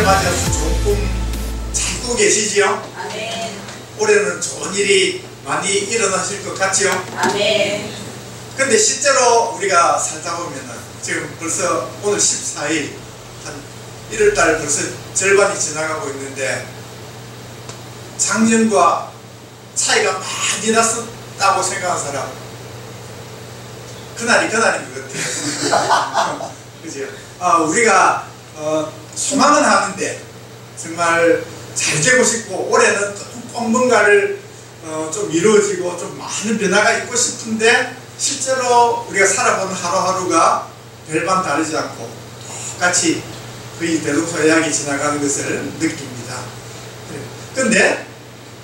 맞이해서 좋은 꿈 잘 꾸고 계시지요? 아멘. 올해는 좋은 일이 많이 일어나실 것 같지요? 아멘. 근데 실제로 우리가 살다 보면은 지금 벌써 오늘 14일 한 1월달 벌써 절반이 지나가고 있는데 작년과 차이가 많이 났었다고 생각하는 사람 그날인 것 같아요. 그죠? 우리가 소망은 하는데 정말 잘 되고 싶고 올해는 꼭 뭔가를 좀 이루어지고 좀 많은 변화가 있고 싶은데 실제로 우리가 살아보는 하루하루가 별반 다르지 않고 똑같이 거의 대동소이하게 지나가는 것을 느낍니다. 그런데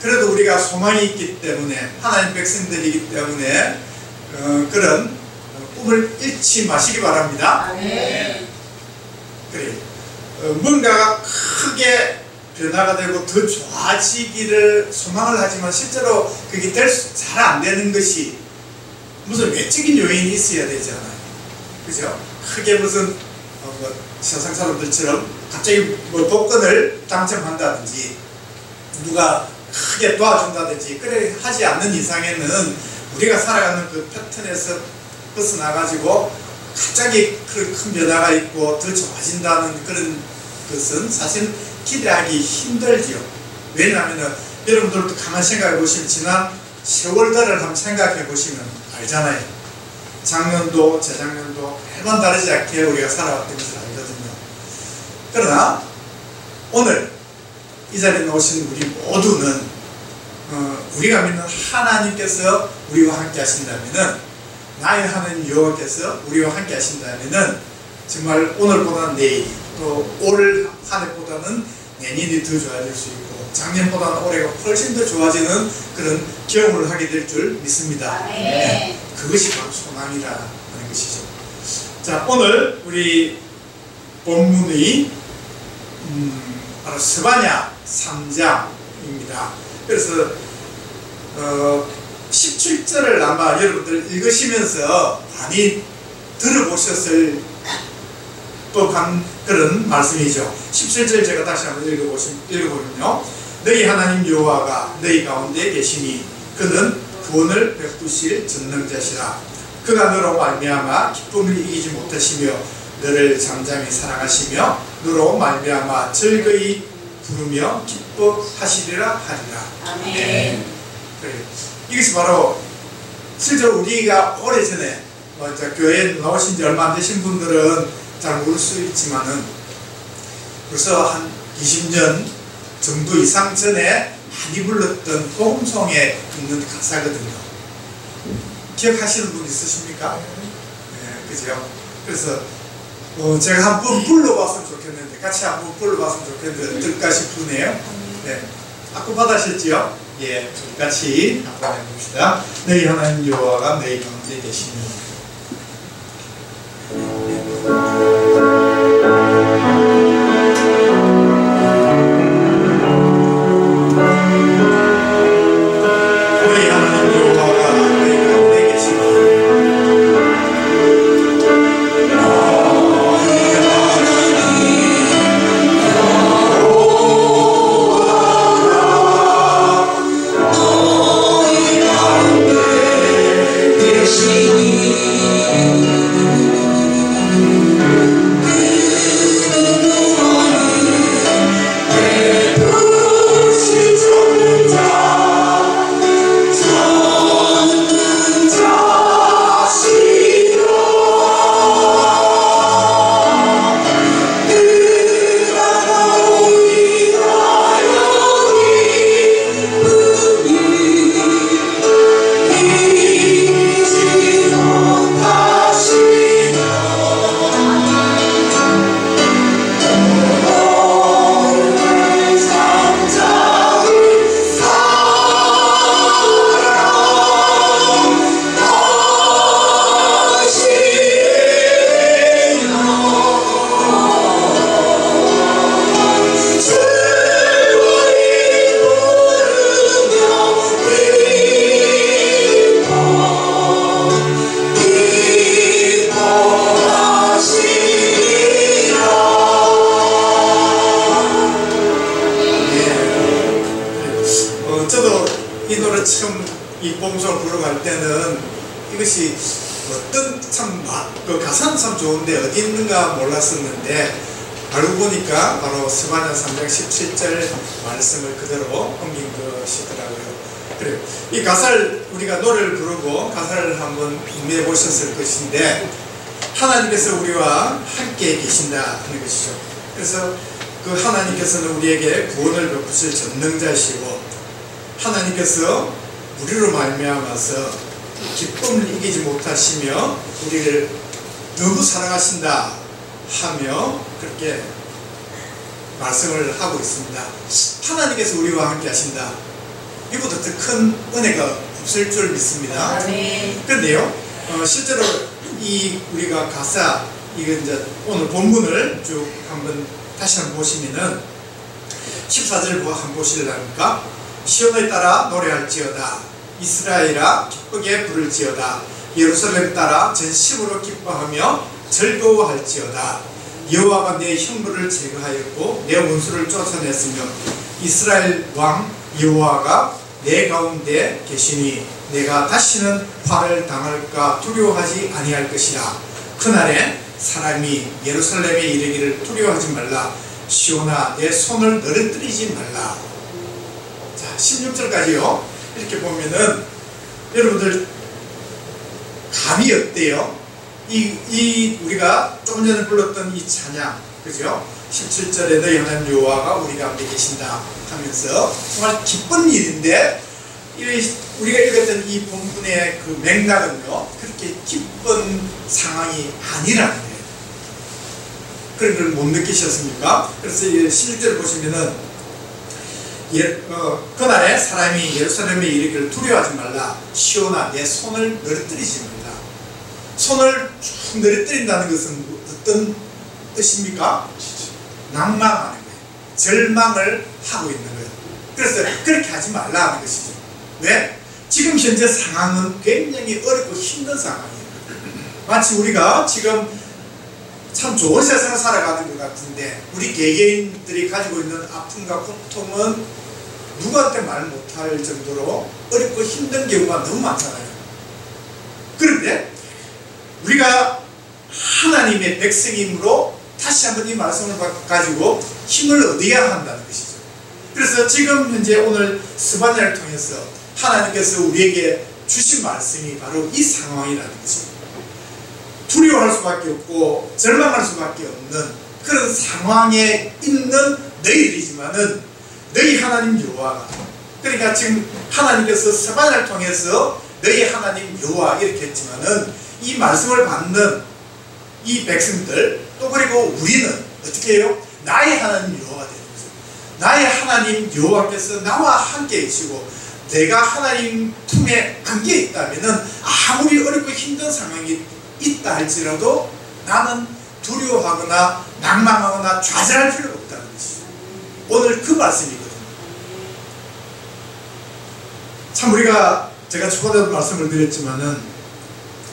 그래도 우리가 소망이 있기 때문에 하나님 백성들이기 때문에 그런 꿈을 잃지 마시기 바랍니다. 아멘. 그래 뭔가가 크게 변화가 되고 더 좋아지기를 소망을 하지만 실제로 그게 잘 안 되는 것이 무슨 외적인 요인이 있어야 되잖아요. 그죠? 크게 무슨 세상 사람들처럼 갑자기 복권을 당첨한다든지 누가 크게 도와준다든지 그래 하지 않는 이상에는 우리가 살아가는 그 패턴에서 벗어나가지고 갑자기 큰 변화가 있고 더 좋아진다는 그런 것은 사실 기대하기 힘들지요. 왜냐하면 여러분들도 가만히 생각해 보시면 지난 세월들을 한번 생각해 보시면 알잖아요. 작년도 재작년도 별반 다르지 않게 우리가 살아왔던 것을 알거든요. 그러나 오늘 이 자리에 오신 우리 모두는 우리가 믿는 하나님께서 우리와 함께 하신다면은 나의 하나님 여호와께서 우리와 함께 하신다면은 정말 오늘보다는 내일 또 올 한 해보다는 내년이 더 좋아질 수 있고 작년보다는 올해가 훨씬 더 좋아지는 그런 경험을 하게 될 줄 믿습니다. 네, 그것이 바로 소망이라는 것이죠. 자, 오늘 우리 본문이 바로 스바냐 3장입니다. 그래서 17절을 아마 여러분들 읽으시면서 많이 들어보셨을 법한 그런 말씀이죠. 17절 제가 다시 한번 읽어보면요. 너희 하나님 여호와가 너희 가운데 계시니 그는 구원을 베푸실 전능자시라. 그가 너로 말미암아 기쁨을 이기지 못하시며 너를 잠잠히 사랑하시며 너로 말미암아 즐거이 부르며 기뻐하시리라 하리라. 아멘. 네. 그래. 이것이 바로 실제로 우리가 오래전에 교회에 나오신 지 얼마 안 되신 분들은 잘 모를 수 있지만은 벌써 한 20년 정도 이상 전에 많이 불렀던 복음송에 있는 가사거든요. 기억하시는 분 있으십니까? 네, 그죠? 그래서 제가 한번 불러봤으면 좋겠는데 같이 한번 불러봤으면 좋겠는데 어떨까 싶으네요. 네, 악보 받으셨지요? 예, 같이 한번 해봅시다. 너희 하나님 여호와가 너희 가운데 계시니 Yes, 저도 처음 이 봉송을 부르고 갈 때는 이것이 어떤 그 가사는 참 좋은데 어디 있는가 몰랐었는데 알고 보니까 바로 스바냐 3장 17절 말씀을 그대로 옮긴 것이더라고요. 그래요. 이 가사를 우리가 노래를 부르고 가사를 한번 음미해 보셨을 것인데 하나님께서 우리와 함께 계신다 하는 것이죠. 그래서 그 하나님께서는 우리에게 구원을 베푸실 전능자시고 하나님께서 우리로 말미암아서 기쁨을 이기지 못하시며 우리를 너무 사랑하신다 하며 그렇게 말씀을 하고 있습니다. 하나님께서 우리와 함께 하신다. 이보다 더 큰 은혜가 없을 줄 믿습니다. 그런데요, 실제로 이 우리가 가사, 이건 이제 오늘 본문을 쭉 한번 다시 한번 보시면은 14절 한번 보시려니까 시온에 따라 노래할지어다. 이스라엘아 기쁘게 부를지어다. 예루살렘 따라 전심으로 기뻐하며 즐거워할지어다. 여호와가 내 흉물을 제거하였고 내 원수를 쫓아냈으며 이스라엘 왕 여호와가 내 가운데 계시니 내가 다시는 화를 당할까 두려워하지 아니할 것이라. 그날에 사람이 예루살렘에 이르기를 두려워하지 말라. 시온아 내 손을 너르뜨리지 말라. 자, 16절까지요. 이렇게 보면은 여러분들 감이 어때요? 우리가 조금 전에 불렀던 이 찬양, 그죠? 17절에 너희 하나님 여호와가 우리가 함께 계신다 하면서 정말 기쁜 일인데 우리가 읽었던 이 본문의 그 맥락은요, 그렇게 기쁜 상황이 아니라는 거예요. 그런 걸 못 느끼셨습니까? 그래서 16절을 보시면은 그날에 사람이 예루살렘에 이르기를 두려워하지 말라. 시온아 내 손을 너르뜨리지 말라. 손을 쭉 너르뜨린다는 것은 어떤 뜻입니까? 낭망하는 거예요. 절망을 하고 있는 거예요. 그래서 그렇게 하지 말라는 것이죠. 왜? 지금 현재 상황은 굉장히 어렵고 힘든 상황이에요. 마치 우리가 지금 참 좋은 세상을 살아가는 것 같은데 우리 개개인들이 가지고 있는 아픔과 고통은 누구한테 말 못할 정도로 어렵고 힘든 경우가 너무 많잖아요. 그런데 우리가 하나님의 백성이므로 다시 한번 이 말씀을 가지고 힘을 얻어야 한다는 것이죠. 그래서 지금 현재 오늘 스바냐를 통해서 하나님께서 우리에게 주신 말씀이 바로 이 상황이라는 것입니다. 두려워할 수밖에 없고 절망할 수밖에 없는 그런 상황에 있는 너희들이지만은 너희 하나님 여호와가, 그러니까 지금 하나님께서 스바냐를 통해서 너희 하나님 여호와 이렇게 했지만은 이 말씀을 받는 이 백성들 또 그리고 우리는 어떻게 해요? 나의 하나님 여호와가 되는 거죠. 나의 하나님 여호와께서 나와 함께 계시고 내가 하나님 품에 안겨 있다면은 아무리 어렵고 힘든 상황이 있다 할지라도 나는 두려워하거나 낭망하거나 좌절할 필요가 없다는 것이죠. 오늘 그 말씀이거든요. 참 우리가 제가 초반에도 말씀을 드렸지만은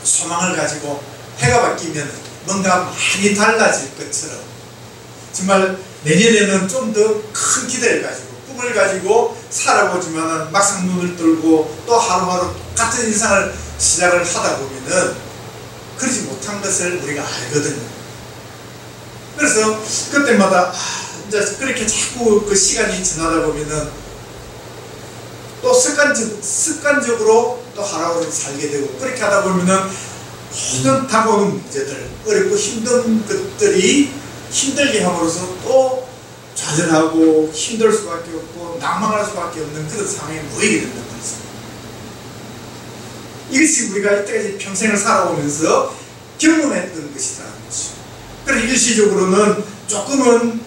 소망을 가지고 해가 바뀌면 뭔가 많이 달라질 것처럼 정말 내년에는 좀 더 큰 기대를 가지고 꿈을 가지고 살아보지만은 막상 눈을 뜨고 또 하루하루 같은 일상을 시작을 하다 보면은 그러지 못한 것을 우리가 알거든요. 그래서 그때마다 이제 그렇게 자꾸 그 시간이 지나다 보면은 또 습관적으로 또 하루하루 살게 되고 그렇게 하다 보면은 모든 다가오는 문제들, 어렵고 힘든 것들이 힘들게 함으로써 또 좌절하고 힘들 수밖에 없고 낭망할 수밖에 없는 그런 상황에 놓이게 된다는 거죠. 이것이 우리가 이때까지 평생을 살아오면서 경험했던 것이라는 거죠. 그래서 일시적으로는 조금은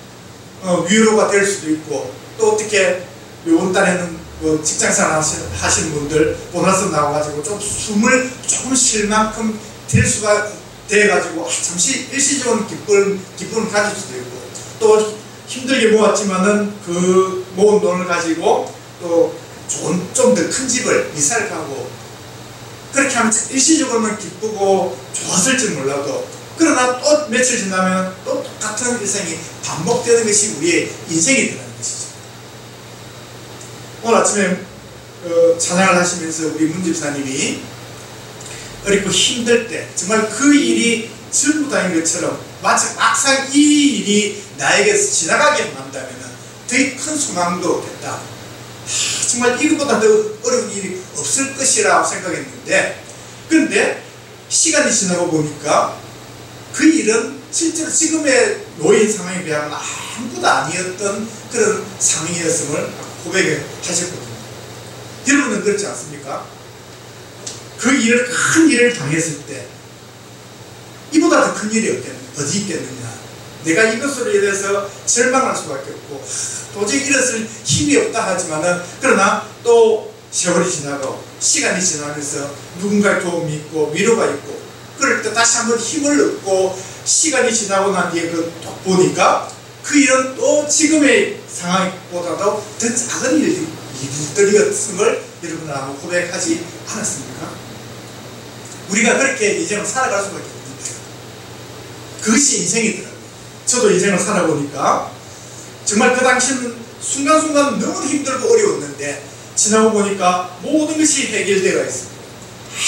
위로가 될 수도 있고 또 어떻게 이번 달에는 직장생활 하시는 분들 보너스 나와가지고 좀 숨을 조금 쉴 만큼 될 수가 돼가지고 잠시 일시적인 기쁨을 가질 수도 있고 또 힘들게 모았지만은 그 모은 돈을 가지고 또 좋은 좀 더 큰 집을 이사를 가고 그렇게 하면 일시적으로는 기쁘고 좋았을지 몰라도 그러나 또 며칠 지나면 또 똑같은 일생이 반복되는 것이 우리의 인생이 되는 것이죠. 오늘 아침에 찬양을 하시면서 우리 문집사님이 어렵고 힘들 때 정말 그 일이 전부 다인 것처럼 마치 막상 이 일이 나에게서 지나가게 한다면 더 큰 소망도 없겠다. 정말 이것보다 더 어려운 일이 없을 것이라고 생각했는데, 그런데 시간이 지나고 보니까 그 일은 실제로 지금의 놓인 상황에 비하면 아무것도 아니었던 그런 상황이었음을 고백하셨거든요. 여러분은 그렇지 않습니까? 그 일을, 큰 일을 당했을 때 이보다 더 큰 일이 어디 있겠느냐. 내가 이것으로 인해서 절망할 수밖에 없고 도저히 일어설 힘이 없다 하지만은, 그러나 또 세월이 지나고 시간이 지나면서 누군가의 도움이 있고 위로가 있고, 그럴 때 다시 한번 힘을 얻고 시간이 지나고 난 뒤에 보니까 그 일은 또 지금의 상황보다도 더 작은 일들이었음을 여러분 아마 고백하지 않았습니까? 우리가 그렇게 인생을 살아갈 수밖에 없는데요. 그것이 인생이더라고요. 저도 인생을 살아보니까 정말 그 당시는 순간순간 너무 힘들고 어려웠는데 지나고 보니까 모든 것이 해결되어 있습니다.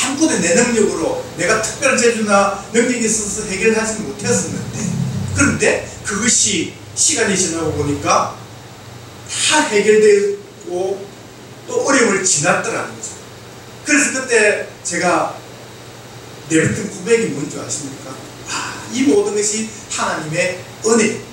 아무것도 내 능력으로 내가 특별한 재주나 능력이 있어서 해결하지 못했었는데, 그런데 그것이 시간이 지나고 보니까 다 해결되고 또 어려움을 지났더라는 거죠. 그래서 그때 제가 내뱉은 고백이 뭔지 아십니까? 이 모든 것이 하나님의 은혜입니다.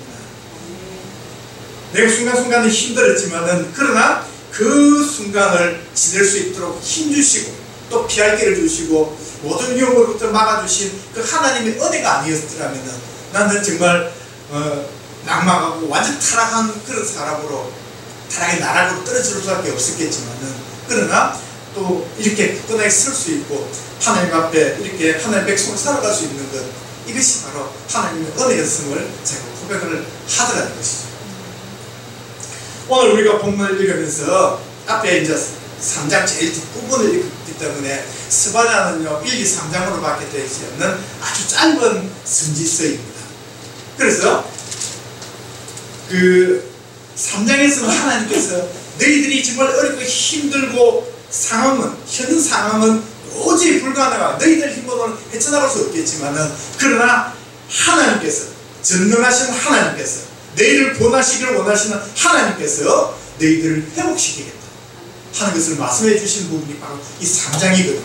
내가 순간순간에 힘들었지만은, 그러나 그 순간을 지낼 수 있도록 힘주시고 또 피할 길을 주시고 모든 위험으로부터 막아주신 그 하나님의 은혜가 아니었더라면 나는 정말 낙망하고 완전 타락한 그런 사람으로, 타락의 나락으로 떨어질 수밖에 없었겠지만은, 그러나 또 이렇게 굳건하게 설 수 있고 하나님 앞에 이렇게 하나님의 백성을 살아갈 수 있는 것, 이것이 바로 하나님의 은혜였음을 제가 고백을 하더라는 것이죠. 오늘 우리가 본문을 읽으면서 앞에 이제 3장 제일 뒷부분을 읽기 때문에 스바냐는요 1, 2, 3장으로 밖에 되어 있지 않는 아주 짧은 선지서입니다. 그래서 그 3장에서는 하나님께서 너희들이 정말 어렵고 힘들고 현 상황은 도저히 불가능하고 너희들 힘으로는 헤쳐나갈 수 없겠지만은, 그러나 하나님께서, 전능하신 하나님께서, 너희를 구원하시기를 원하시는 하나님께서 너희들을 회복시키겠다 하는 것을 말씀해 주신 부분이 바로 이 3장이거든요.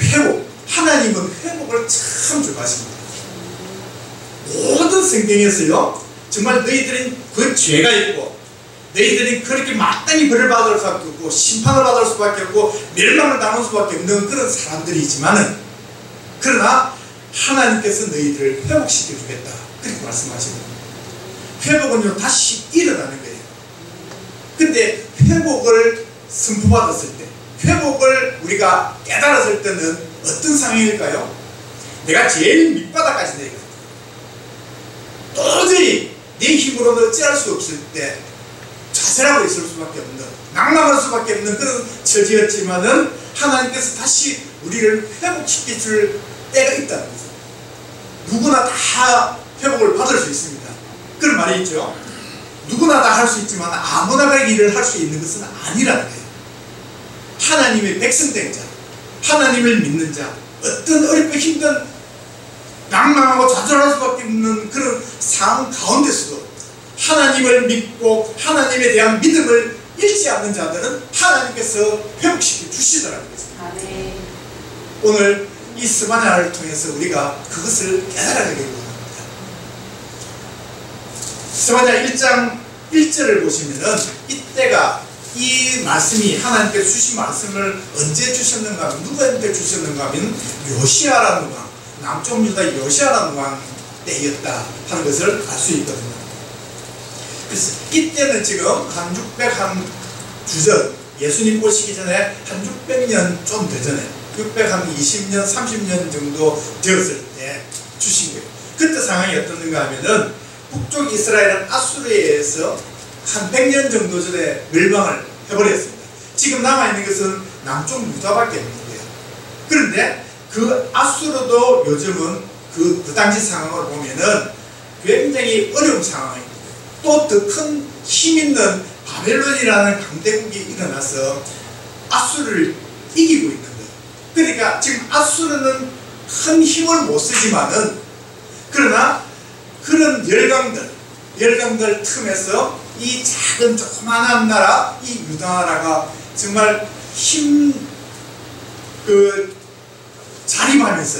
회복, 하나님은 회복을 참 좋아하십니다. 모든 성경에서요 정말 너희들은 그 죄가 있고 너희들이 그렇게 마땅히 벌을 받을 수밖에 없고 심판을 받을 수밖에 없고 멸망을 당할 수밖에 없는 그런 사람들이지만은, 그러나 하나님께서 너희들을 회복시켜 주겠다 그렇게 말씀하시거든요. 회복은요 다시 일어나는 거예요. 근데 회복을 선포받았을 때, 회복을 우리가 깨달았을 때는 어떤 상황일까요? 내가 제일 밑바닥까지 내가 도저히 내 힘으로는 어찌할 수 없을 때 좌절하고 있을 수밖에 없는, 낙망할 수밖에 없는 그런 처지였지만은 하나님께서 다시 우리를 회복시켜 줄 때가 있다는 거죠. 누구나 다 회복을 받을 수 있습니다. 그런 말이 있죠. 누구나 다 할 수 있지만 아무나 그 일을 할 수 있는 것은 아니라는 거예요. 하나님의 백성된 자, 하나님을 믿는 자, 어떤 어렵고 힘든 낭망하고 좌절할 수밖에 없는 그런 상황 가운데서도 하나님을 믿고 하나님에 대한 믿음을 잃지 않는 자들은 하나님께서 회복시켜 주시더라는 거죠. 오늘 이 스바냐를 통해서 우리가 그것을 깨달아내기 원합니다. 스바냐 1장 1절을 보시면은 이때가 이 말씀이 하나님께서 주신 말씀을 언제 주셨는가 하면, 누구한테 주셨는가 하면 요시야라는 왕, 남쪽 유다 요시야라는 왕 때였다 하는 것을 알 수 있거든요. 그래서 이때는 지금 한 600주전, 예수님 오시기 전에 한 600년 좀 더 전에 620년, 30년 정도 되었을 때 주신 거예요. 그때 상황이 어떻는가 하면은 북쪽 이스라엘은 아수르에 의해서 한 100년 정도 전에 멸망을 해버렸습니다. 지금 남아있는 것은 남쪽 유다밖에 없는 거예요. 그런데 그 아수르도 요즘은 그 당시 상황을 보면은 굉장히 어려운 상황입니다. 또 더 큰 힘 있는 바벨론이라는 강대국이 일어나서 아수르를 이기고 있는 거예요. 그러니까 지금 아수르는 큰 힘을 못 쓰지만은, 그러나 그런 열강들 틈에서 이 작은 조그만한 나라, 이 유다 나라가 정말 자립하면서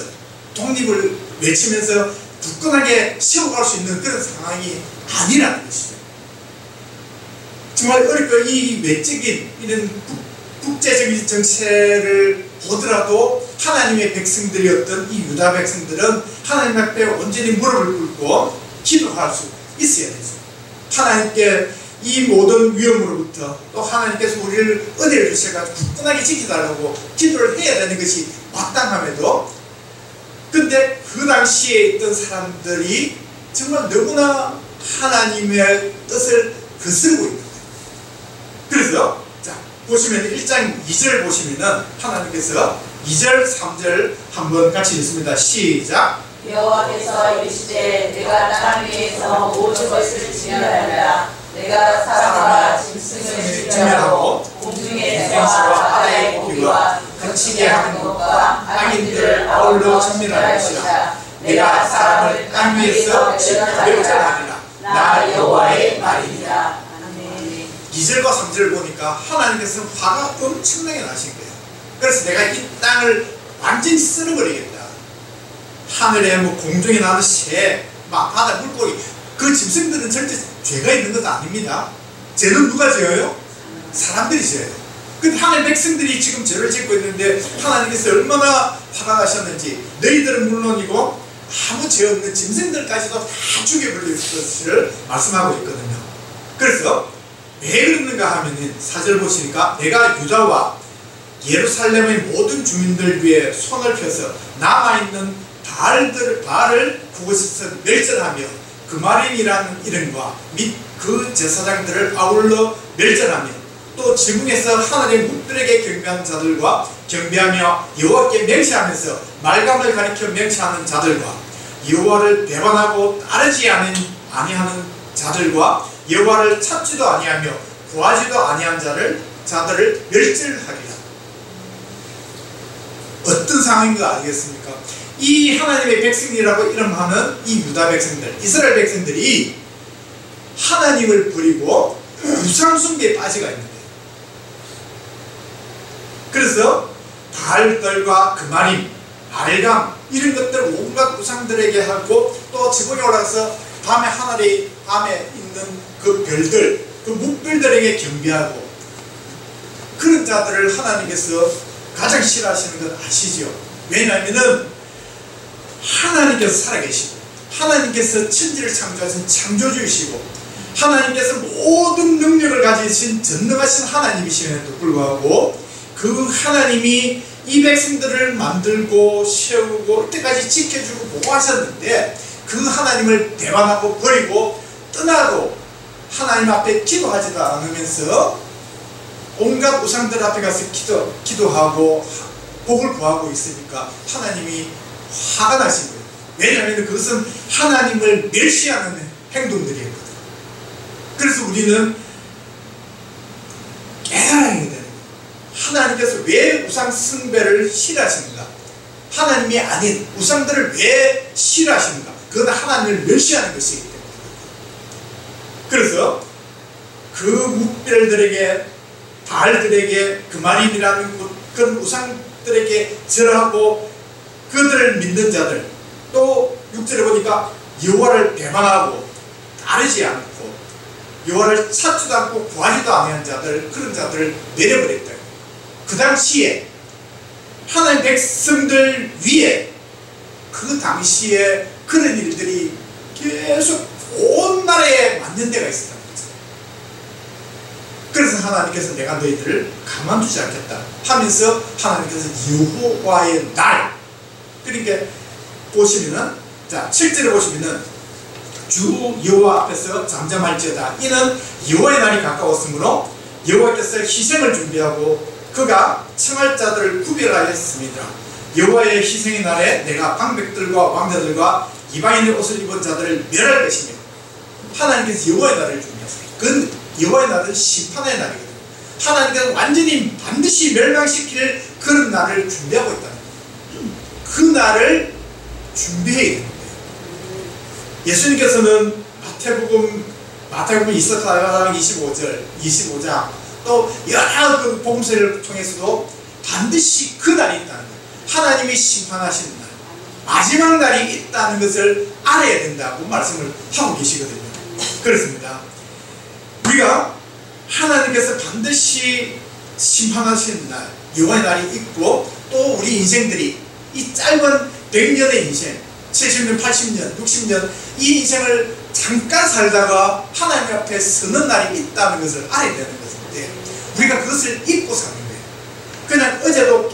독립을 외치면서 굳건하게 세워갈 수 있는 그런 상황이 아니라는 것이죠. 정말 어렵고 이 외적인 이런 국제적인 정세를 보더라도 하나님의 백성들이었던 이 유다 백성들은 하나님 앞에 온전히 무릎을 꿇고 기도할 수 있어야 되죠. 하나님께 이 모든 위험으로부터 또 하나님께서 우리를 은혜를 주셔서 굳건하게 지키달라고 기도를 해야 되는 것이 마땅함에도, 근데 그 당시에 있던 사람들이 정말 너무나 하나님의 뜻을 거스르고 있는 거예요. 그래서 자 보시면 1장 2절 보시면은 하나님께서 2절 3절 한번 같이 읽습니다. 시작. 여호와께서 이르시되 내가 땅 위에서 모든 것을 지멸하리라. 내가 사람과 짐승을 지멸하고 공중의 새와 바다의 고기와 거치게 하는 것과 악인들을 아울러 전멸할 것이라. 내가 사람을 땅 위에서 멸절하리라. 나 여호와의 말이니라. 2절과 3절을 보니까 하나님께서 화가 엄청나게 나신 거예요. 그래서 내가 이 땅을 완전히 쓸어버리겠다. 하늘에 공중에 나는 새, 바다 물고기, 그 짐승들은 절대 죄가 있는 것도 아닙니다. 죄는 누가 지어요? 사람들이 지어요. 근데 하늘 백성들이 지금 죄를 짓고 있는데 하나님께서 얼마나 화가 나셨는지, 너희들은 물론이고 아무 죄 없는 짐승들까지도 다 죽여버릴 것을 말씀하고 있거든요. 그래서 왜 그러는가 하면은 4절 보시니까 내가 유다와 예루살렘의 모든 주민들 위해 손을 펴서 남아있는 바알을 그곳에서 멸절하며 그마림이라는 이름과 및 그 제사장들을 아울러 멸절하며 또 지붕에서 하늘의 묵들에게 경배하는 자들과 경배하며 여호와께 맹세하면서 말감을 가리켜 맹세하는 자들과 여호와를 배반하고 따르지 아니하는 자들과 여호와를 찾지도 아니하며 구하지도 아니한 자들을 멸절하리라. 어떤 상황인 거 알겠습니까? 이 하나님의 백성이라고 이름하는 이 유다 백성들, 이스라엘 백성들이 하나님을 버리고 우상숭배에 빠져가 있는 거예요. 그래서 바알들과 그마림, 알감 이런 것들 온갖 우상들에게 하고, 또 지붕에 올라가서 밤에 있는 그 별들, 그 묵별들에게 경배하고, 그런 자들을 하나님께서 가장 싫어하시는 건 아시죠? 왜냐하면은 하나님께서 살아계시고, 하나님께서 천지를 창조하신 창조주이시고, 하나님께서 모든 능력을 가지신 전능하신 하나님이심에도 불구하고 그 하나님이 이 백성들을 만들고 세우고 이때까지 지켜주고 보호하셨는데, 그 하나님을 배반하고 버리고 떠나고 하나님 앞에 기도하지도 않으면서 온갖 우상들 앞에 가서 기도하고 복을 구하고 있으니까 하나님이 화가 나신 거예요. 왜냐하면 그것은 하나님을 멸시하는 행동들이었거든요. 그래서 우리는 깨달아야 되는 거예요. 하나님께서 왜 우상 숭배를 싫어하시는가? 하나님이 아닌 우상들을 왜 싫어하시는가? 그건 하나님을 멸시하는 것이기 때문에. 그래서 그 묵별들에게, 바알들에게, 그마림이라는 그런 우상들에게 절하고 그들을 믿는 자들, 또 6절에 보니까 여호와를 배반하고 따르지 않고 여호와를 찾지도 않고 구하지도 아니한 자들, 그런 자들을 내려버렸다. 그 당시에 하나님 백성들 위에 그 당시에 그런 일들이 계속 온 나라에 맞는 데가 있었다는 거죠. 그래서 하나님께서 내가 너희들을 가만두지 않겠다 하면서 하나님께서 여호와의 날, 그러니까 보시면은, 자 7절에 보시면은 주 여호와 앞에서 잠잠할지어다. 이는 여호와의 날이 가까웠으므로 여호와께서 희생을 준비하고 그가 청할 자들을 구별하였습니다. 여호와의 희생의 날에 내가 방백들과 왕자들과 이방인의 옷을 입은 자들을 멸할 것이며, 하나님께서 여호와의 날을 준비하셨어요. 그건 여호와의 날은 심판의 날이거든요. 하나님께서 완전히 반드시 멸망시킬 그런 날을 준비하고 있다는 거예요. 그 날을 준비해야 되는 거예요. 예수님께서는 마태복음 24장 25장 또 여러 그 복음서를 통해서도 반드시 그 날이 있다는 거예요. 하나님이 심판하시는 날, 마지막 날이 있다는 것을 알아야 된다고 말씀을 하고 계시거든요. 그렇습니다. 우리가 하나님께서 반드시 심판하시는 날, 여호와의 날이 있고, 또 우리 인생들이 이 짧은 100년의 인생, 70년, 80년, 60년 이 인생을 잠깐 살다가 하나님 앞에 서는 날이 있다는 것을 알아야 되는 것인데, 우리가 그것을 잊고 사는 거예요. 그냥 어제도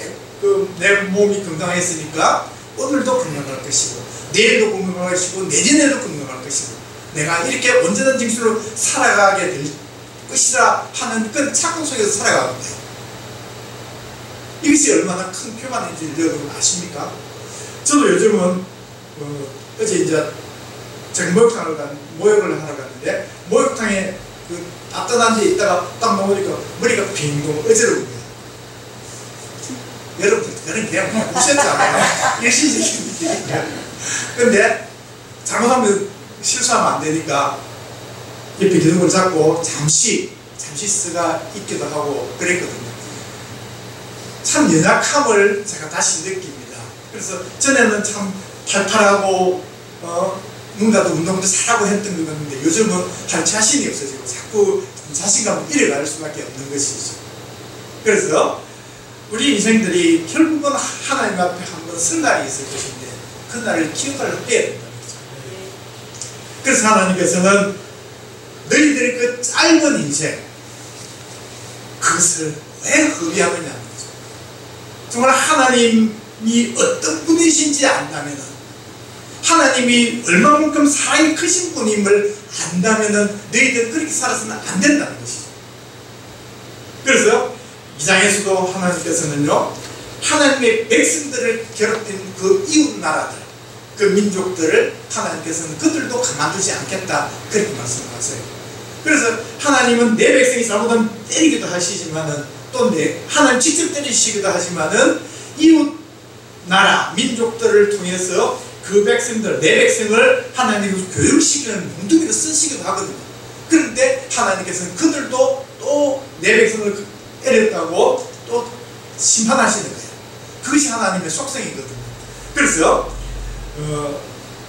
내 몸이 건강했으니까 오늘도 건강할 것이고, 내일도 건강할 것이고, 내년에도 건강할 것이고, 내가 이렇게 온전한 징수로 살아가게 될 것이라 하는 그 착각 속에서 살아가면 돼요. 이것이 얼마나 큰 표만인지 여러분 아십니까? 저도 요즘은 어제 이제 목욕탕을 모욕을 하러 갔는데, 목욕탕에 그 따뜻한 데 있다가 딱 나오니까 머리가 빙고 어지러운 거예요. 여러분들 그런 그냥 무시했잖아요. 일시적인 일이니까. 근데 잘못하면 실수하면 안 되니까 옆에 기둥을 잡고 잠시 쓰가 있기도 하고 그랬거든요. 참 연약함을 제가 다시 느낍니다. 그래서 전에는 참 팔팔하고 뭔가도 운동도 잘하고 했던 것 같은데, 요즘은 할 자신이 없어지고 자꾸 자신감을 잃어갈 수밖에 없는 것이죠. 그래서 우리 인생들이 결국은 하나님 앞에 한번 쓸 날이 있을 것인데, 그 날을 기억을 해야 된다는 거죠. 그래서 하나님께서는 너희들의 그 짧은 인생, 그것을 왜 허비하느냐는 거죠. 정말 하나님이 어떤 분이신지 안다면, 하나님이 얼마만큼 사랑이 크신 분임을 안다면 너희들 그렇게 살아서는 안 된다는 것이죠. 그래서 이 장에서도 하나님께서는요, 하나님의 백성들을 괴롭힌 그 이웃 나라들, 그 민족들을 하나님께서는 그들도 가만두지 않겠다, 그렇게 말씀하세요. 그래서 하나님은 내 백성이 잘못하면 때리기도 하시지만은, 또 하나님 직접 때리시기도 하지만은 이웃 나라 민족들을 통해서 그 백성들, 내 백성을 하나님께서 교육시키는 뭉둥이로 쓰시기도 하거든요. 그런데 하나님께서는 그들도 또 내 백성을 때렸다고 또 심판하시는 거예요. 그것이 하나님의 속성이거든요. 그래서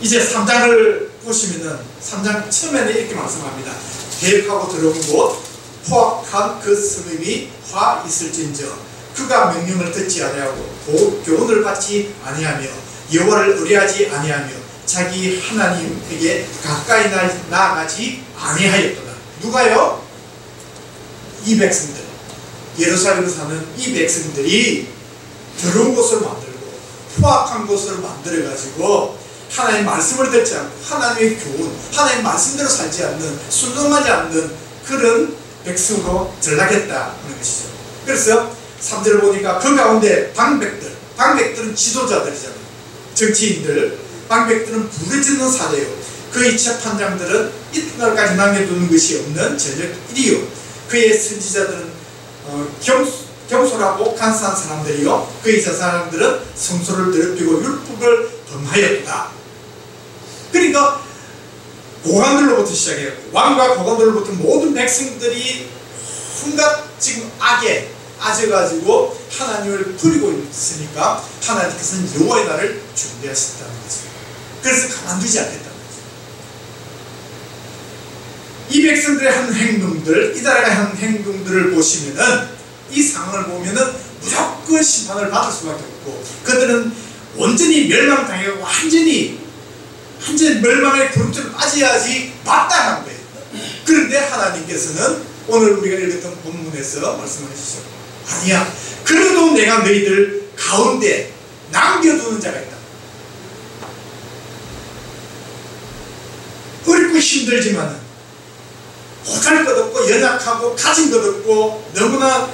이제 3장을 보시면은 3장 처음에는 이렇게 말씀합니다. 계획하고 들어온 곳 포악한 그 성읍이 화 있을진저 그가 명령을 듣지 아니하고 교훈을 받지 아니하며 여호와를 의뢰하지 아니하며 자기 하나님에게 가까이 나아가지 아니하였도다. 누가요? 이 백성들, 예루살렘에 사는 이 백성들이 더러운 곳을 만들고 포악한 곳을 만들어가지고 하나님의 말씀을 듣지 않고 하나님의 교훈, 하나님의 말씀대로 살지 않는, 순종하지 않는 그런 백성으로 전락했다 하는 것이죠. 그래서 3절을 보니까 그 가운데 방백들은 지도자들이잖아요. 정치인들, 방백들은 부르짖는 사대요. 그의 재판장들은 이튿날까지 남겨두는 것이 없는 저녁 일이요. 그의 선지자들은 경솔하고 간사한 사람들이요. 그의 제사장들은 성소를 더럽히고 율법을 범하였다. 그러니까 고관들로부터 시작해요. 왕과 고관들로부터 모든 백성들이 온갖 지금 악에 빠져가지고 하나님을 부리고 있으니까 하나님께서는 여호와의 날을 준비하셨다는 거죠. 그래서 가만두지 않겠다는 거죠. 이 백성들의 한 행동들, 이 나라의 한 행동들을 보시면은, 이 상황을 보면은 무조건 심판을 받을 수밖에 없고, 그들은 온전히 멸망당하고 완전히 멸망의 구름처럼 빠져야지 마땅한 거예요. 그런데 하나님께서는 오늘 우리가 읽었던 본문에서 말씀하시죠. 아니야, 그래도 내가 너희들 가운데 남겨두는 자가 있다. 어렵고 힘들지만은 보잘것없고 연약하고 가진 것 없고 너무나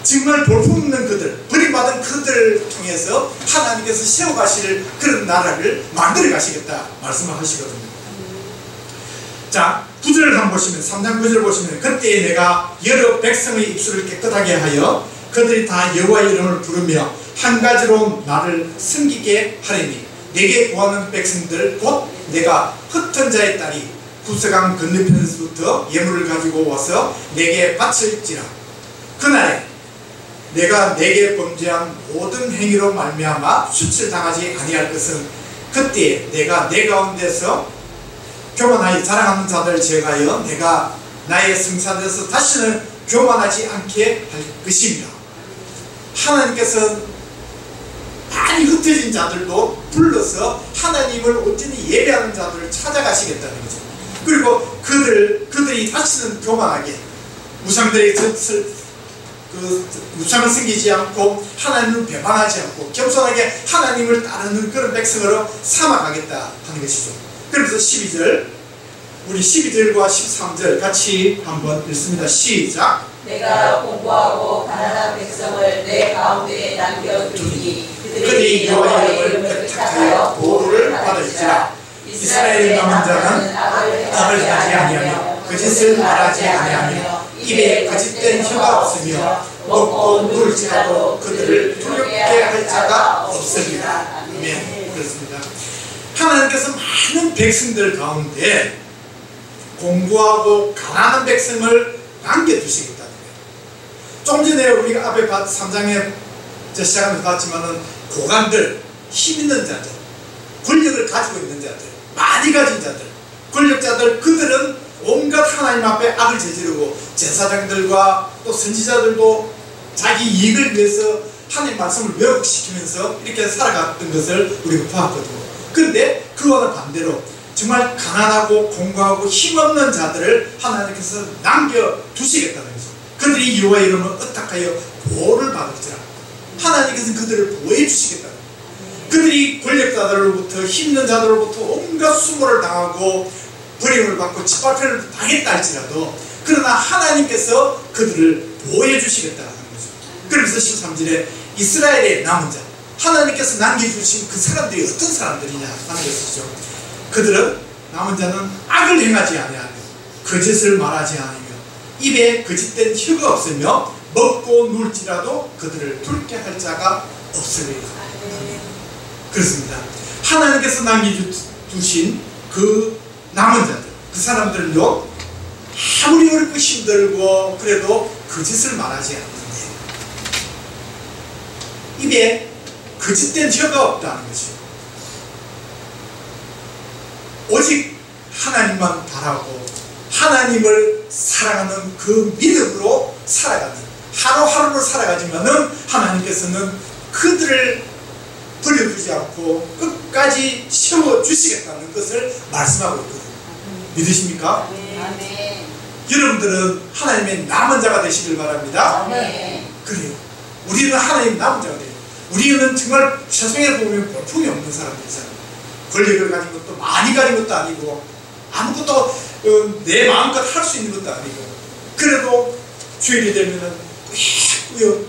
정말 볼품없는 그들, 버림받은 그들을 통해서 하나님께서 세워가실 그런 나라를 만들어 가시겠다 말씀을 하시거든요. 자, 9절을 한번 보시면 3장 9절 보시면 그때 내가 여러 백성의 입술을 깨끗하게 하여 그들이 다 여호와의 이름을 부르며 한 가지로 나를 섬기게 하리니 내게 구하는 백성들 곧 내가 흩은 자의 딸이 구스강 건너편에서부터 예물을 가지고 와서 내게 바칠지라. 그날에 내가 내게 범죄한 모든 행위로 말미암아 수치당하지 아니할 것은 그때 내가 내 가운데서 교만하여 자랑하는 자들을 제거하여 내가 나의 성산에서 다시는 교만하지 않게 할 것입니다. 하나님께서 많이 흩어진 자들도 불러서 하나님을 온전히 예배하는 자들을 찾아가시겠다는 거죠. 그리고 그들이 다시는 교만하게 우상들의 우상을 섬기지 않고 하나님을 배반하지 않고 겸손하게 하나님을 따르는 그런 백성으로 삼아가겠다 하는 것이죠. 그래서 12절, 우리 12절과 13절 같이 한번 읽습니다. 시작. 내가 공고하고 가난한 백성을 내 가운데에 남겨두니 그들이 여호와의 이름을 택하여 보호를 받을지라. 이스라엘의 남은 자는 악을 하지 아니하며 거짓을 말하지 아니하며 입에 거짓된 혀가 없으며 먹고 누울지라도 그들을 두렵게 할 자가 없습니다. 아멘. 그렇습니다. 하나님께서 많은 백성들 가운데 공부하고 가난한 백성을 남겨두시겠다는 거예요. 좀 전에 우리가 앞에 3장에 시작하면서 봤지만은 고관들, 힘 있는 자들, 권력을 가지고 있는 자들, 많이 가진 자들, 권력자들, 그들은 온갖 하나님 앞에 악을 저지르고 제사장들과 또 선지자들도 자기 이익을 위해서 하나님 말씀을 왜곡시키면서 이렇게 살아갔던 것을 우리가 보았거든요. 그런데 그와는 반대로 정말 가난하고 공고하고 힘없는 자들을 하나님께서 남겨두시겠다는 거죠. 그들이 여호와의 이름을 의탁하여 보호를 받을지라. 하나님께서 그들을 보호해 주시겠다는 거예요. 그들이 권력자들로부터 힘있는 자들로부터 온갖 수모를 당하고 버림을 받고 짓밟힘을 당했다 할지라도 그러나 하나님께서 그들을 보호해 주시겠다는 거죠. 그러면서 13절에 이스라엘의 남은 자, 하나님께서 남겨주신 그 사람들이 어떤 사람들이냐 하는 것이죠. 그들은, 남은 자는 악을 행하지 아니하며 거짓을 말하지 않으며 입에 거짓된 혀가 없으며 먹고 누울지라도 그들을 둘게 할 자가 없으리라. 그렇습니다. 하나님께서 남겨두신 그 남은 자들, 그 사람들은요, 아무리 어렵고 힘들고 그래도 거짓을 말하지 않는데 입에 거짓된 혀가 없다는 것이요. 오직 하나님만 바라고 하나님을 사랑하는 그 믿음으로 살아가는, 하루하루를 살아가지만은 하나님께서는 그들을 버려두지 않고 끝까지 세워주시겠다는 것을 말씀하고 있거든요. 믿으십니까? 아멘. 여러분들은 하나님의 남은 자가 되시길 바랍니다. 아멘. 그래요. 우리는 하나님 남은 자가 돼요. 우리는 정말 세상에 보면 볼품이 없는 사람들이잖아요. 권력을 가진 것도 많이 가진 것도 아니고 아무것도 내 마음껏 할 수 있는 것도 아니고 그래도 주일이 되면은 꾸역꾸역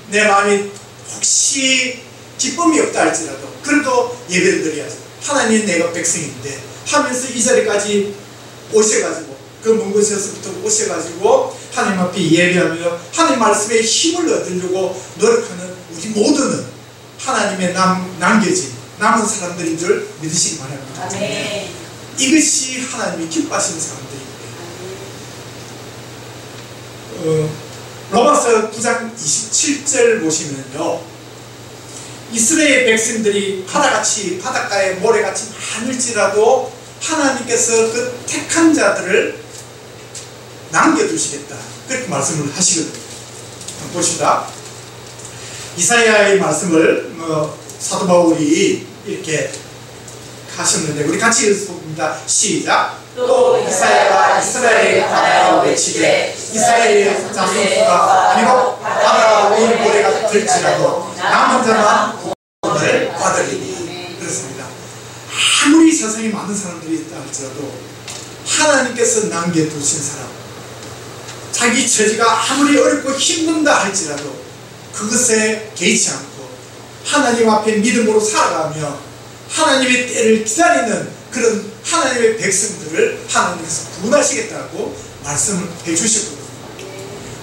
내 마음이 혹시 기쁨이 없다 할지라도 그래도 예배를 드려야죠. 하나님 내가 백성인데 하면서 이 자리까지 오셔가지고 그 먼 곳에서부터 오셔가지고 하나님 앞에 예배하며 하나님 말씀에 힘을 얻으려고 노력하는 우리 모두는 하나님의 남겨진 남은 사람들인 줄 믿으시기 바랍니다. 아멘. 이것이 하나님이 기뻐하시는 사람들입니다. 로마서 9장 27절 보시면요, 이스라엘 백성들이 바다같이 바닷가에 모래같이 많을지라도 하나님께서 그 택한 자들을 남겨두시겠다 그렇게 말씀을 하시거든요. 한번 보시다. 이사야의 말씀을 사도 바울이 이렇게 하셨는데 우리 같이 읽습니다. 시작. 또 이사야가 이스라엘에 관하여 외치되 이스라엘의 자손수가 비록 바다와 온 모래가 될지라도 남은 자만 구원을 받으리니. 그렇습니다. 아무리 세상에 많은 사람들이 있다 할지라도 하나님께서 남겨두신 사람, 자기 처지가 아무리 어렵고 힘든다 할지라도 그것에 개의치 않고 하나님 앞에 믿음으로 살아가며 하나님의 때를 기다리는 그런 하나님의 백성들을 하나님께서 구원하시겠다고 말씀해 주셨거든요.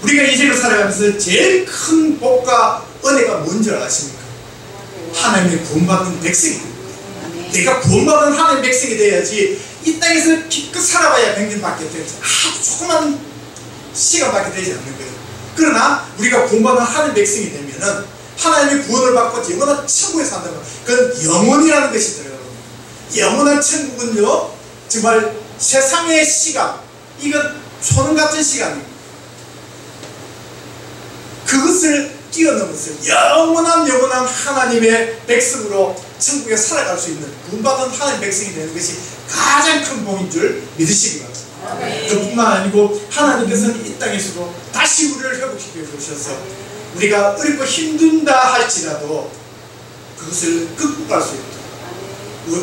우리가 인생을 살아가면서 제일 큰 복과 은혜가 뭔지 아십니까? 하나님의 구원받은 백성이 됩니다. 내가 구원받은 하나님의 백성이 돼야지 이 땅에서 기껏 살아봐야 100년밖에 되지 아주 조그만 시간밖에 되지 않는 거예요. 그러나 우리가 구원받은 하나님의 백성이 되면은 하나님의 구원을 받고 영원한 천국에 산다면 그건 영원이라는 것이 들어요. 영원한 천국은요 정말 세상의 시간, 이건 초능 같은 시간입니다. 그것을 뛰어넘어서 영원한 하나님의 백성으로 천국에 살아갈 수 있는 구원받은 하나님의 백성이 되는 것이 가장 큰 복인 줄 믿으시기 바랍니다. 그뿐만 아니고 하나님께서는 이 땅에서도 다시 우리를 회복시켜 주셔서 우리가 어렵고 힘든다 할지라도 그것을 극복할 수 있도록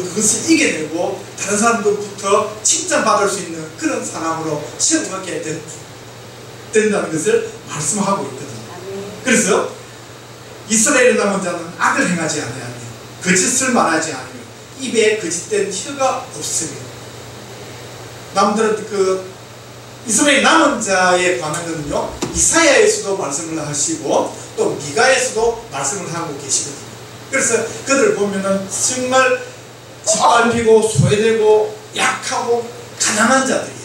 그것을 이겨내고 다른 사람들부터 칭찬받을 수 있는 그런 사람으로 세워가게 된다는 것을 말씀하고 있거든요. 그래서 이스라엘의 남은 자는 악을 행하지 아니하며 거짓을 말하지 않으며 입에 거짓된 혀가 없으며. 남들은 이스라엘 남은 자에 관한 것은요 이사야에서도 말씀을 하시고 또 미가에서도 말씀을 하고 계시거든요. 그래서 그들을 보면은 정말 짓밟히고 소외되고 약하고 가난한 자들이에요.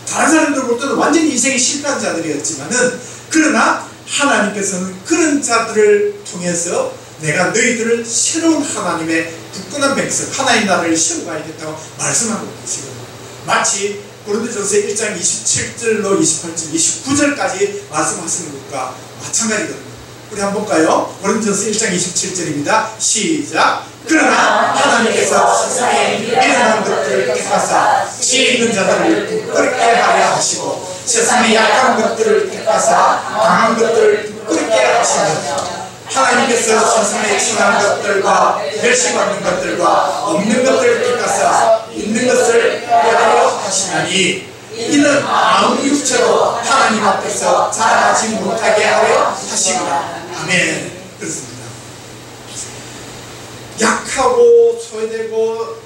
다른 사람들 볼 때는 완전히 인생이 실패한 자들이었지만은 그러나 하나님께서는 그런 자들을 통해서 내가 너희들을 새로운 하나님의 굳건한 백성 하나님 나라를 세워가야겠다고 말씀하고 계시거든요. 마치 고린도전서 1장 27절로 28절 29절까지 말씀하시는 것과 마찬가지거든요. 우리 한번 볼까요? 고린도전서 1장 27절입니다. 시작. 그러나 하나님께서 세상에 미련한 것들을 택하사 지혜 있는 자들을 부끄럽게 하려 하시고 세상에 약한 것들을 택하사 강한 것들을 부끄럽게 하시며 하나님께서 세상에 천한 것들과 멸시받는 것들과 없는 것들을 택하사 있는 것을 빼하려 하시나니 이는 아무 육체로 하나님 앞에서 자랑하지 못하게 하려 하시구나. 아멘. 그렇습니다. 약하고 소외되고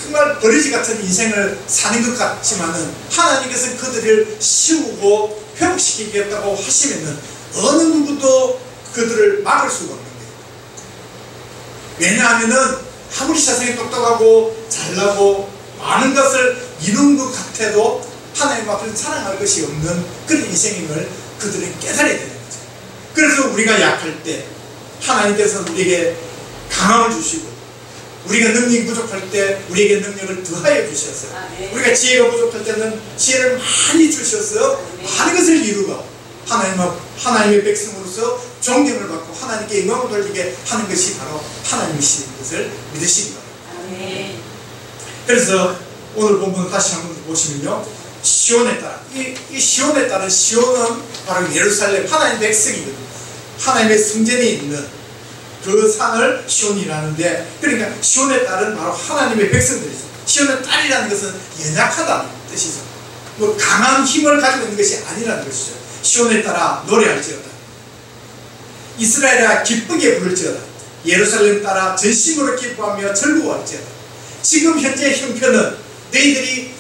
정말 버리지 같은 인생을 사는 것 같지만은 하나님께서 그들을 세우고 회복시키겠다고 하시면은 어느 누구도 그들을 막을 수가 없는 거예요. 왜냐하면은 아무리 세상에 똑똑하고 잘나고 많은 것을 이룬 것 같아도 하나님 앞에서 자랑할 것이 없는 그런 인생임을 그들은 깨달아야 되는 거죠. 그래서 우리가 약할 때 하나님께서 우리에게 강함을 주시고 우리가 능력이 부족할 때 우리에게 능력을 더하여 주셔서 우리가 지혜가 부족할 때는 지혜를 많이 주셔서 많은 것을 이루고 하나님의 백성으로서 존경을 받고 하나님께 영광을 돌리게 하는 것이 바로 하나님이신 것을 믿으시기 바랍니다. 그래서 오늘 본문 다시 한번 보시면요 시온에 따라 이 시온에 따른 시온은 바로 예루살렘 하나님의 백성이거든요. 하나님의 성전이 있는 그 산을 시온이라는데 그러니까 시온에 따른 바로 하나님의 백성들이죠. 시온의 딸이라는 것은 연약하다는 뜻이죠. 뭐 강한 힘을 가지고 있는 것이 아니라는 것이죠. 시온에 따라 노래할지어다. 이스라엘아 기쁘게 부를지어다. 예루살렘 따라 전심으로 기뻐하며 즐거워할지어다. 지금 현재 형편은 너희들이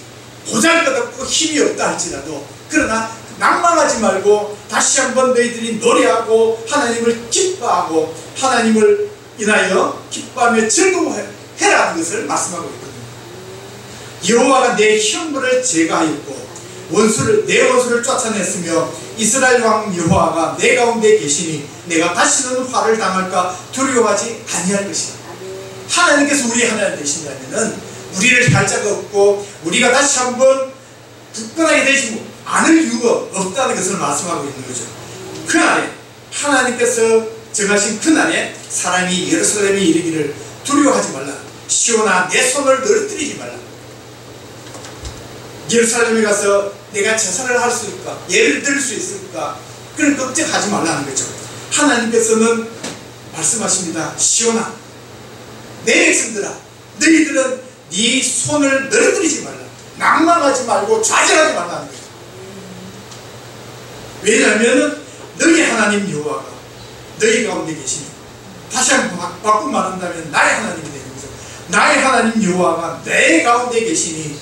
보잘것없고 힘이 없다 할지라도 그러나 낭망하지 말고 다시 한번 너희들이 노래하고 하나님을 기뻐하고 하나님을 인하여 기뻐하며 즐거워해라는 것을 말씀하고 있거든요. 여호와가 내 형벌을 제거하였고 내 원수를 쫓아냈으며 이스라엘 왕 여호와가 내 가운데 계시니 내가 다시는 화를 당할까 두려워하지 아니할 것이다. 하나님께서 우리 하나님 되신다면은 우리를 할 자가 없고 우리가 다시 한번 굳건하게 되지 않을 이유가 없다는 것을 말씀하고 있는 거죠. 그날에 하나님께서 정하신 그날에 사람이 예루살렘에 이르기를 두려워하지 말라. 시온아 내 손을 늘어뜨리지 말라. 예루살렘에 가서 내가 제사를 할 수 있을까? 예를 들 수 있을까? 그런 걱정하지 말라는 거죠. 하나님께서는 말씀하십니다. 시온아 내 백성들아 너희들은 네 손을 늘어뜨리지 말라. 낭망하지 말고 좌절하지 말라는 거죠. 왜냐하면 너희 하나님 여호와가 너희 가운데 계시니 다시 한번 바꾸고 말한다면 나의 하나님이 되는 거죠. 나의 하나님 여호와가 내 가운데 계시니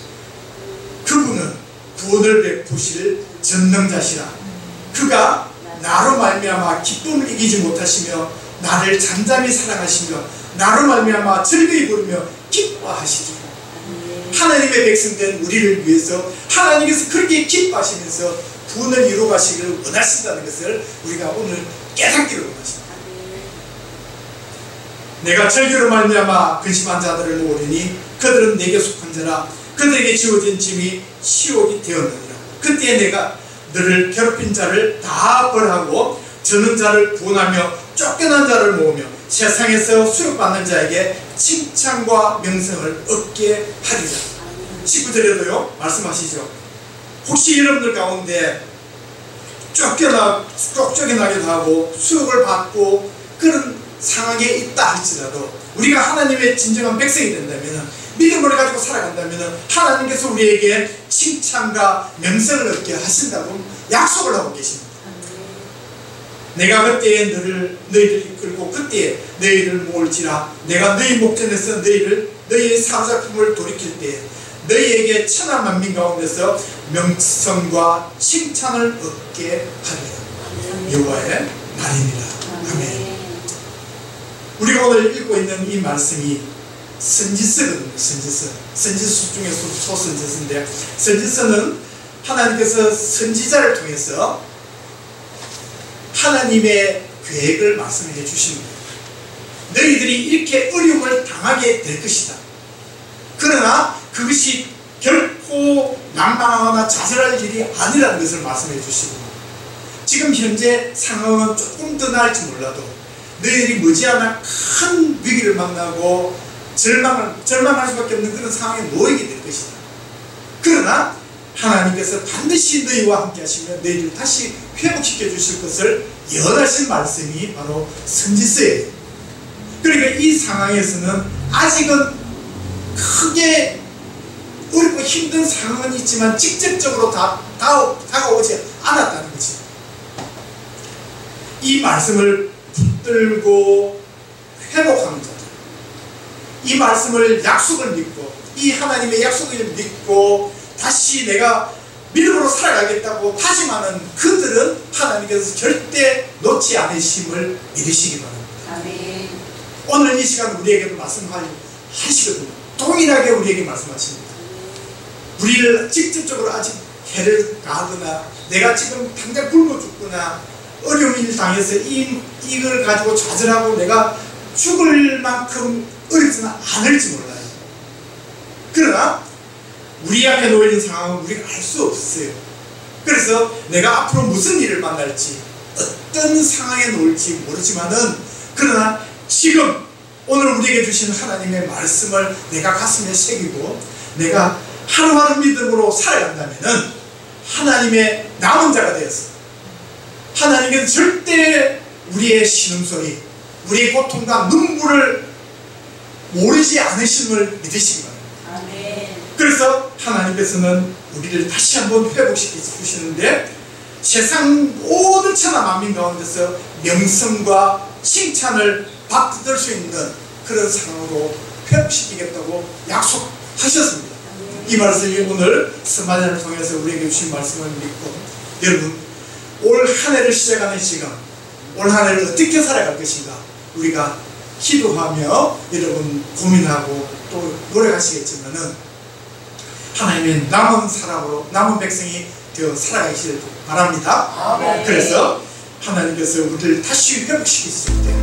그분은 구원을 베푸실 전능자시라. 그가 나로 말미암아 기쁨을 이기지 못하시며 나를 잠잠히 사랑하시며 나로 말미암아 즐거이 부르며 기뻐하시리라. 하나님의 백성된 우리를 위해서 하나님께서 그렇게 기뻐하시면서 구원을 이루어 가시기를 원하신다는 것을 우리가 오늘 깨닫기를 원하십니다. 내가 절규로 말미암아 근심한 자들을 모으리니 그들은 내게 속한 자라. 그들에게 지어진 짐이 시옥이 되었느니라. 그때에 내가 너를 괴롭힌 자를 다 벌하고 저는 자를 구원하며 쫓겨난 자를 모으며 세상에서 수용받는 자에게 칭찬과 명성을 얻게 하리라. 19절에도요 말씀하시죠. 혹시 여러분들 가운데 쫓겨나기도 하고 수욕을 받고 그런 상황에 있다 할지라도 우리가 하나님의 진정한 백성이 된다면, 믿음을 가지고 살아간다면 하나님께서 우리에게 칭찬과 명성을 얻게 하신다고 약속을 하고 계십니다. 내가 그때에 너희를 이끌고 그때에 너희를 모을지라. 내가 너희 목전에서 너희의 사로잡힘을 돌이킬 때에 너희에게 천하 만민 가운데서 명성과 칭찬을 얻게 하리라. 여호와의 말입니다. 아멘. 우리가 오늘 읽고 있는 이 말씀이 선지서거든요. 선지서 중에서 소선지서인데, 선지서는 하나님께서 선지자를 통해서 하나님의 계획을 말씀해 주시는 거예요. 너희들이 이렇게 어려움을 당하게 될 것이다. 그러나 그것이 결코 난망하거나 좌절할 일이 아니라는 것을 말씀해 주시고, 지금 현재 상황은 조금 더 나을지 몰라도 너희들이 머지않아 큰 위기를 만나고 절망할 수밖에 없는 그런 상황에 놓이게 될 것이다. 그러나 하나님께서 반드시 너희와 함께 하시며 너희를 다시 회복시켜 주실 것을 예언하신 말씀이 바로 선지서예요. 그러니까 이 상황에서는 아직은 크게 어렵고 힘든 상황은 있지만 직접적으로 다가오지 않았다는 거지. 이 말씀을 붙들고 회복하는 자들, 이 말씀을 약속을 믿고 이 하나님의 약속을 믿고 다시 내가 믿음으로 살아가겠다고 다짐하는 그들은 하나님께서 절대 놓지 않으심을 믿으시기 바랍니다. 아멘. 오늘 이 시간 우리에게도 말씀하시거든요. 동일하게 우리에게 말씀하십니다. 우리를 직접적으로 아직 해를 가하거나 내가 지금 당장 굶어 죽거나 어려움을 당해서 이걸 가지고 좌절하고 내가 죽을 만큼 어렵지는 않을지 몰라요. 그러나 우리 앞에 놓여있는 상황은 우리가 알 수 없어요. 그래서 내가 앞으로 무슨 일을 만날지 어떤 상황에 놓일지 모르지만은, 그러나 지금 오늘 우리에게 주신 하나님의 말씀을 내가 가슴에 새기고 내가 하루하루 믿음으로 살아간다면은 하나님의 남은 자가 되었어. 하나님께서 절대 우리의 신음소리, 우리의 고통과 눈물을 모르지 않으심을 믿으시기 바랍니다. 아멘. 그래서 하나님께서는 우리를 다시 한번 회복시켜 주시는데, 세상 모든 천하 만민 가운데서 명성과 칭찬을 받을 수 있는 그런 상황으로 회복시키겠다고 약속하셨습니다. 이 말씀이 오늘 스마리아를 통해서 우리에게 주신 말씀을 믿고, 여러분 올 한 해를 시작하는 시간, 올 한 해를 어떻게 살아갈 것인가 우리가 기도하며 여러분 고민하고 또 노력하시겠지만은 하나님의 남은 사람으로 남은 백성이 되어 살아가시길 바랍니다. 아멘. 그래서 하나님께서 우리를 다시 회복시키실 때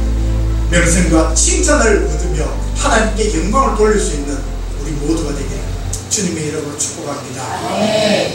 명성과 칭찬을 얻으며 하나님께 영광을 돌릴 수 있는 우리 모두가 되게 주님의 이름으로 축복합니다. 아멘.